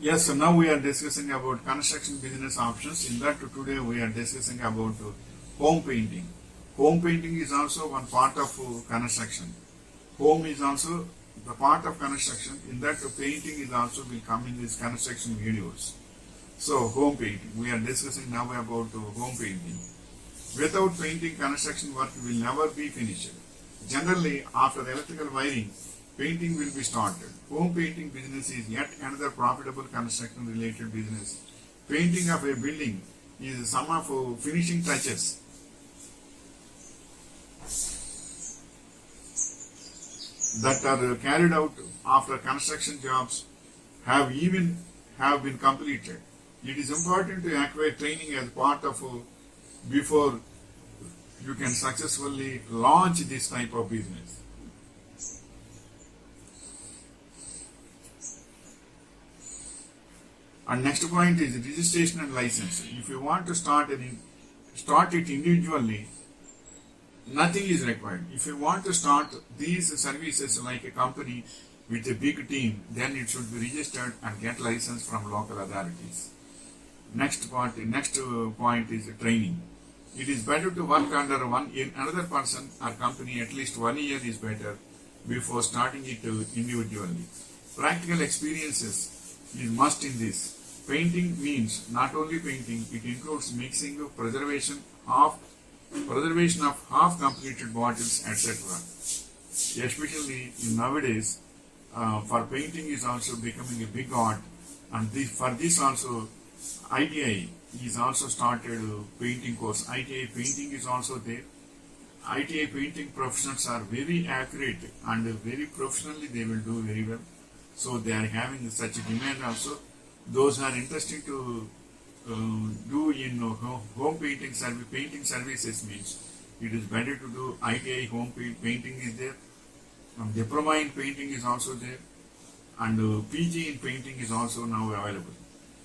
Yes, so now we are discussing about construction business options. In that today we are discussing about home painting. Home painting is also one part of construction. Home is also the part of construction. In that painting is also will come in these construction videos. So home painting. We are discussing now about home painting. Without painting, construction work will never be finished. Generally, after electrical wiring, painting will be started. Home painting business is yet another profitable construction related business. Painting of a building is some of finishing touches that are carried out after construction jobs have been completed. It is important to acquire training as part of before you can successfully launch this type of business. And next point is registration and license. If you want to start it individually, nothing is required. If you want to start these services like a company with a big team, then it should be registered and get license from local authorities. Next point is training. It is better to work under another person or company at least 1 year is better before starting it individually. Practical experiences is must in this. Painting means not only painting, it includes mixing, preservation of half completed bottles, etc. Especially in nowadays, for painting is also becoming a big art, and for this also ITI is also started painting course. ITI painting is also there. ITI painting professionals are very accurate and very professionally they will do very well. So they are having such a demand also. Those who are interested to do in home painting services means it is better to do ITI home painting is there. Diploma in painting is also there, and PG in painting is also now available.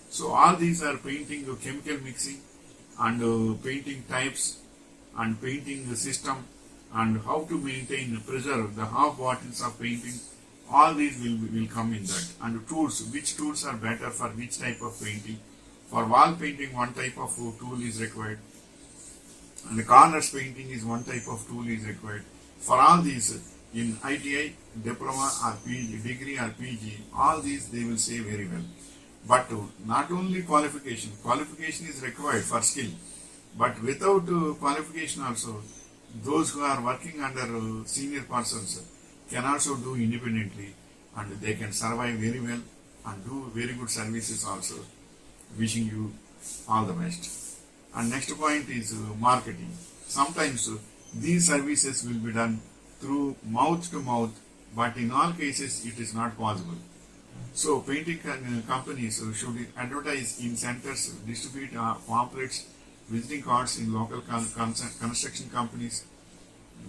So all these are painting chemical mixing and painting types and painting system and how to maintain preserve the half bottles of painting. All these will come in that. And tools, which tools are better for which type of painting. For wall painting, one type of tool is required, and the corners painting is one type of tool is required. For all these, in ITI, diploma or PG, degree or PG, all these they will say very well. But not only qualification is required for skill, but without qualification also, those who are working under senior persons can also do independently and they can survive very well and do very good services also. Wishing you all the best. And next point is marketing. Sometimes these services will be done through mouth to mouth, but in all cases it is not possible. So painting companies should advertise in centers, distribute pamphlets, visiting cards in local construction companies,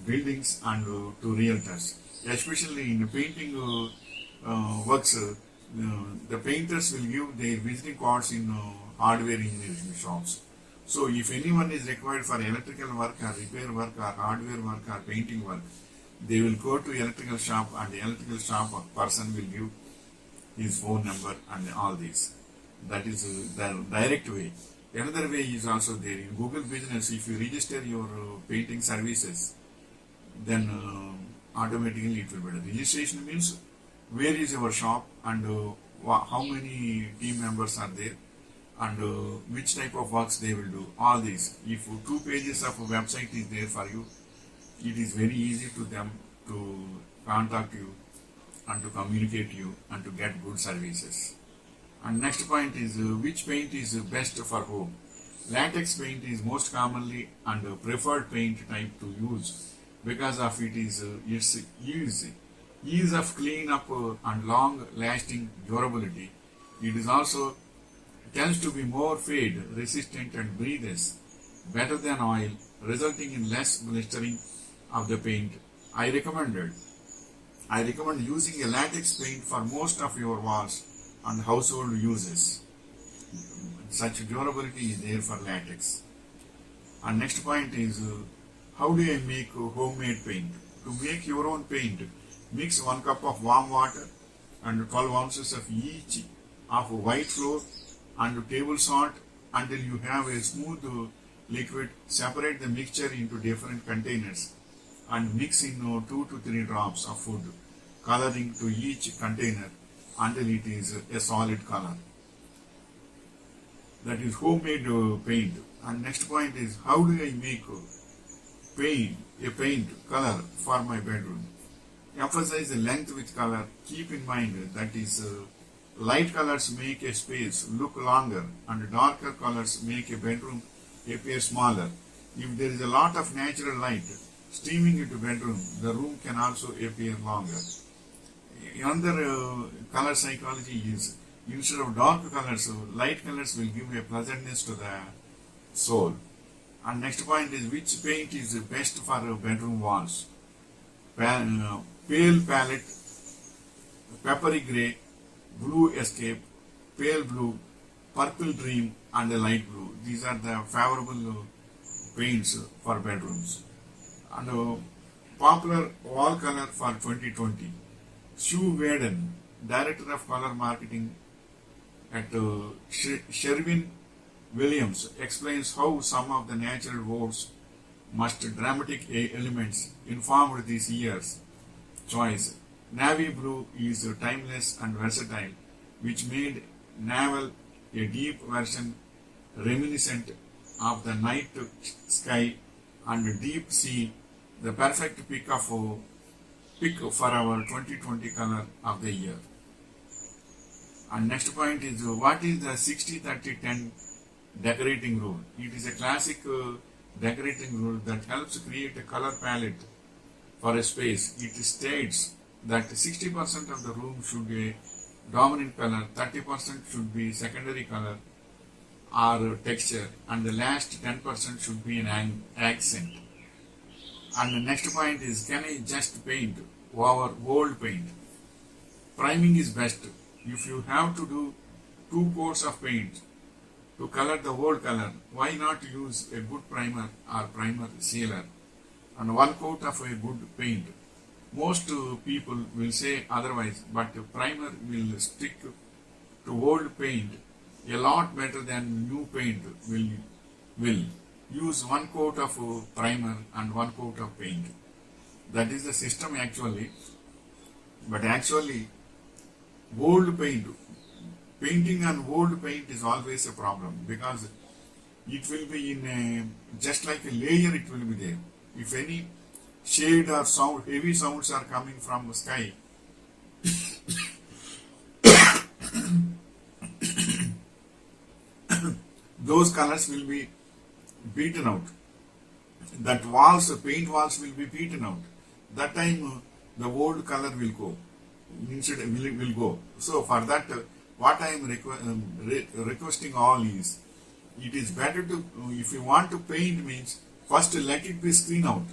buildings, and to realtors. Especially in painting works, the painters will give their visiting cards in hardware engineering shops. So if anyone is required for electrical work or repair work or hardware work or painting work, they will go to electrical shop and the electrical shop person will give his phone number and all this. That is the direct way. Another way is also there in Google Business. If you register your painting services, then automatically it will be. Registration means where is your shop and how many team members are there and which type of works they will do. All these. If 2 pages of a website is there for you, it is very easy to them to contact you and to communicate you and to get good services. And next point is which paint is best for home. Latex paint is most commonly and preferred paint type to use because of its ease of clean up and long lasting durability. It is also tends to be more fade resistant and breathes better than oil, resulting in less blistering of the paint. I recommend using a latex paint for most of your walls and household uses. Such durability is there for latex. And next point is how do I make homemade paint? To make your own paint, mix 1 cup of warm water and 12 ounces of each of white flour and table salt until you have a smooth liquid. Separate the mixture into different containers and mix in 2 to 3 drops of food coloring to each container until it is a solid color. That is homemade paint. And next point is, how do I make a paint color for my bedroom? Emphasize the length with color. Keep in mind that is light colors make a space look longer and darker colors make a bedroom appear smaller. If there is a lot of natural light streaming into bedroom, the room can also appear longer. Another color psychology is, instead of dark colors, light colors will give a pleasantness to the soul. And next point is, which paint is best for bedroom walls? Pale palette, peppery grey, blue escape, pale blue, purple dream and a light blue. These are the favorable paints for bedrooms. And popular wall color for 2020. Sue Whedon, Director of Color Marketing at Sherwin-Williams, explains how some of the natural woods most dramatic elements informed this year's choice. Navy blue is timeless and versatile, which made naval a deep version reminiscent of the night sky and deep sea, the perfect pick for our 2020 color of the year. And next point is, what is the 60-30-10 decorating rule? It is a classic decorating rule that helps create a color palette for a space. It states that 60% of the room should be a dominant color, 30% should be secondary color or texture, and the last 10% should be an accent. And the next point is, can I just paint over old paint? Priming is best. If you have to do 2 coats of paint to color the old color, why not use a good primer or primer sealer and 1 coat of a good paint? Most people will say otherwise, but primer will stick to old paint a lot better than new paint will. Use 1 coat of primer and 1 coat of paint. That is the system actually. But actually, old paint, painting on old paint is always a problem, because it will be in a, just like a layer it will be there. If any shade or sound, heavy sounds are coming from the sky, those colors will be beaten out. That walls, paint walls will be beaten out. That time the old color will go. Instead will go. So for that, what I am requesting all is, it is better to, if you want to paint, means first let it be screen out.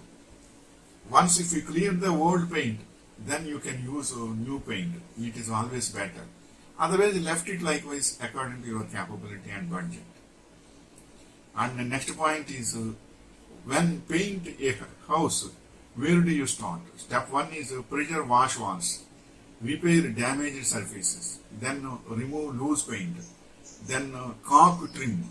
Once if you clear the old paint, then you can use new paint. It is always better. Otherwise, left it likewise according to your capability and budget. And the next point is, when paint a house, where do you start? Step 1 is pressure wash walls, repair damaged surfaces, then remove loose paint, then caulk trim,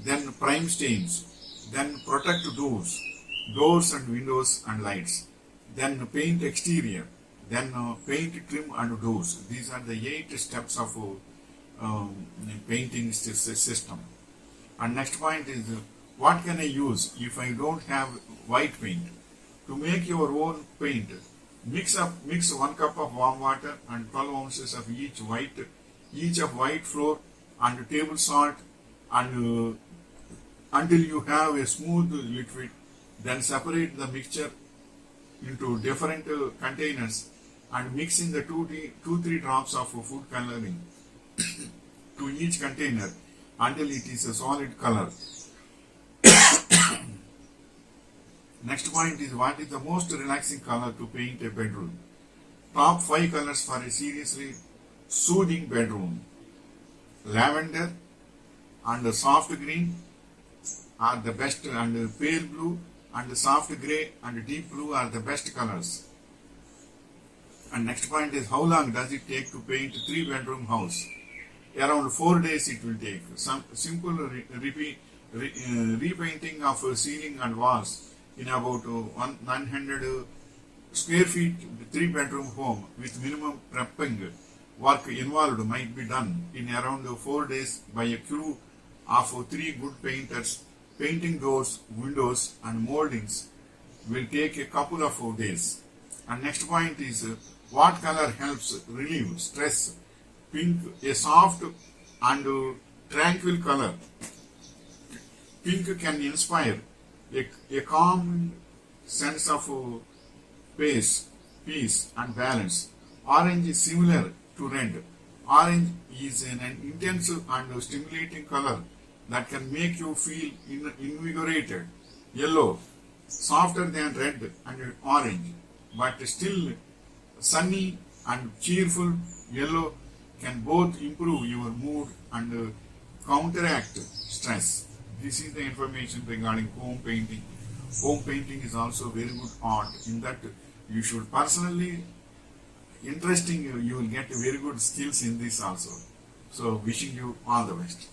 then prime stains, then protect doors and windows and lights, then paint exterior, then paint trim and doors. These are the 8 steps of painting system. And next point is, what can I use if I don't have white paint? To make your own paint, mix 1 cup of warm water and 12 ounces of each of white flour and table salt, and until you have a smooth liquid. Then separate the mixture into different containers and mix in the 2-3 drops of food coloring to each container until it is a solid color. Next point is, what is the most relaxing color to paint a bedroom? Top 5 colors for a seriously soothing bedroom. Lavender and soft green are the best, and pale blue and soft grey and deep blue are the best colors. And next point is, how long does it take to paint a 3-bedroom house? around 4 days it will take. Some simple repainting of ceiling and walls in about 900 square feet 3-bedroom home with minimum prepping work involved might be done in around 4 days by a crew of 3 good painters. Painting doors, windows and moldings will take a couple of days. And next point is what color helps relieve stress. Pink, a soft and tranquil color. Pink can inspire a calm sense of peace and balance. Orange is similar to red. Orange is an intense and stimulating color that can make you feel invigorated. Yellow, softer than red and orange, but still sunny and cheerful. Yellow can both improve your mood and counteract stress. This is the information regarding home painting. Home painting is also very good art in that you should personally interesting you will get very good skills in this also. So wishing you all the best.